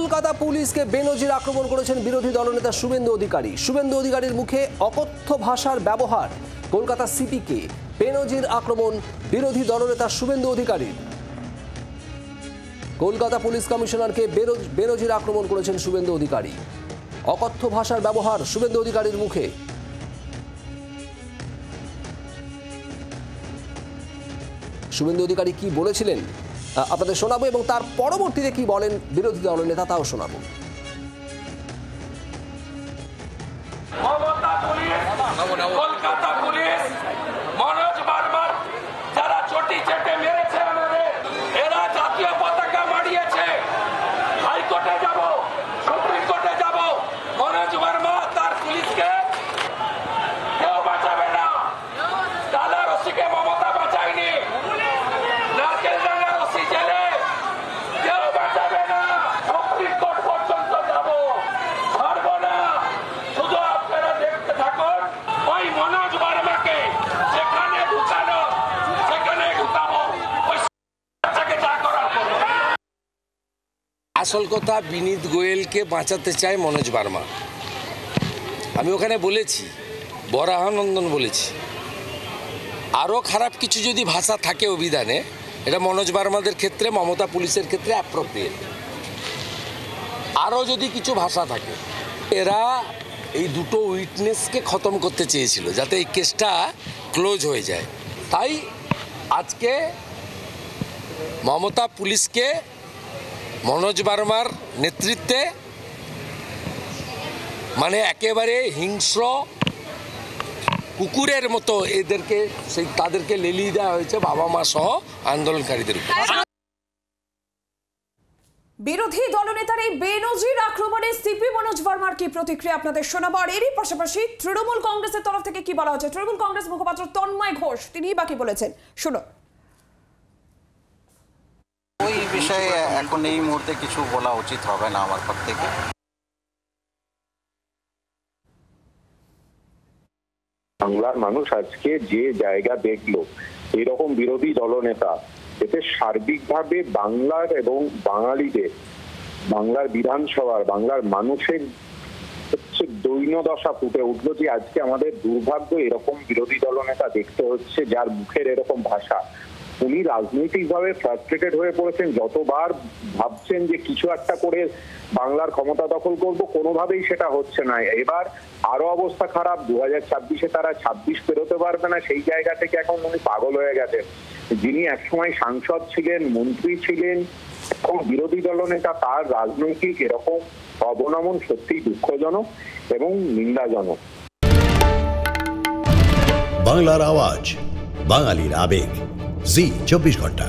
কলকাতা পুলিশকে বেনজির আক্রমণ করেছেন বিরোধী দলনেতা শুভেন্দু অধিকারী। শুভেন্দু অধিকারীর মুখে অকথ্য ভাষার ব্যবহার। কলকাতা সিপিকে বেনজির আক্রমণ বিরোধী দলনেতা শুভেন্দু অধিকারীর। কলকাতা পুলিশ কমিশনারকে বেনজির আক্রমণ করেছেন শুভেন্দু অধিকারী। অকথ্য ভাষার ব্যবহার শুভেন্দু অধিকারীর মুখে। শুভেন্দু অধিকারী কি বলেছিলেন আপনাদের শোনাবো, এবং তার পরবর্তীতে কি বলেন বিরোধী দলের নেতা তাও শোনাবো। কলকাতা পুলিশ মনোজ বার্মার যারা চটি চেটে মেরেছে আমাদের, এরা জাতীয় পতাকা মারিয়েছে। হাইকোর্টে যাব, সুপ্রিম কোর্টে যাব, মনোজ বার্মা তার পুলিশকে কেউ বাঁচাবে না। ডালা রশিকে মমতা বাঁচায়নি, নারকেল ডাঙ্গা রশি জেলে কেউ বাঁচাবে না। সুপ্রিম কোর্ট পর্যন্ত যাব, ছাড়বো না। শুধু আপনারা দেখতে থাকুন, ওই মনোজ বার্মাকে যেখানে ঢুকানো সেখানে ঢুকাবো। ওই যা করার করবো। আসল কথা, বিনীত গোয়েলকে বাঁচাতে চায় মনোজ বার্মা। আমি ওখানে বলেছি, বরাহানন্দন বলেছি, আরও খারাপ কিছু যদি ভাষা থাকে অভিধানে, এটা মনোজ বার্মাদের ক্ষেত্রে, মমতা পুলিশের ক্ষেত্রে অ্যাপ্রোপ্রিয়েট। আরও যদি কিছু ভাষা থাকে, এরা এই দুটো উইটনেসকে খতম করতে চেয়েছিল যাতে এই কেসটা ক্লোজ হয়ে যায়। তাই আজকে মমতা পুলিশকে মনোজ বার্মার নেতৃত্বে, মানে একেবারে হিংস্র কুকুরের মতো এদেরকে তাদেরকে লেলিয়ে দেওয়া হয়েছে, বাবা মা সহ আন্দোলনকারীদের উপর। বিরোধী দলনেতার এই বেনজির আক্রমণে সিপি মনোজ বার্মার কি প্রতিক্রিয়া আপনাদের শোনাবো। আর এরই পাশাপাশি তৃণমূল কংগ্রেসের তরফ থেকে কি বলা হচ্ছে, তৃণমূল কংগ্রেস মুখপাত্র তন্ময় ঘোষ তিনি বাকি বলেছেন, শুনুন। ওই বিষয়ে এখন এই মুহূর্তে কিছু বলা উচিত হবে না আমার পক্ষ থেকে। বাংলার মানুষ আজকে যে জায়গা দেখলো, এরকম বিরোধী দলনেতা, এতে সার্বিকভাবে বাংলার এবং বাঙালিদের, বাংলার বিধানসভার, বাংলার মানুষের হচ্ছে দৈন্যদশা ফুটে উঠলো যে আজকে আমাদের দুর্ভাগ্য এরকম বিরোধী দলনেতা দেখতে হচ্ছে যার মুখের এরকম ভাষা। উনি রাজনৈতিকভাবে ফ্রাস্ট্রেটেড হয়ে পড়েছেন, যতবার ভাবছেন যে কিছু একটা করে বাংলার ক্ষমতা দখল করব, কোনোভাবেই সেটা হচ্ছে না। এবার আরো অবস্থা খারাপ, 2026-এ তারা 26 পেরোতে পারবে না, সেই জায়গা থেকে এখন উনি পাগল হয়ে গেছেন। যিনি একসময় সাংসদ ছিলেন, মন্ত্রী ছিলেন এবং বিরোধী দলনেতা, তার রাজনৈতিক এরকম অবনমন সত্যিই দুঃখজনক এবং নিন্দাজনক। বাংলার আওয়াজ, বাঙালির আবেগ, জি 24 ঘন্টা।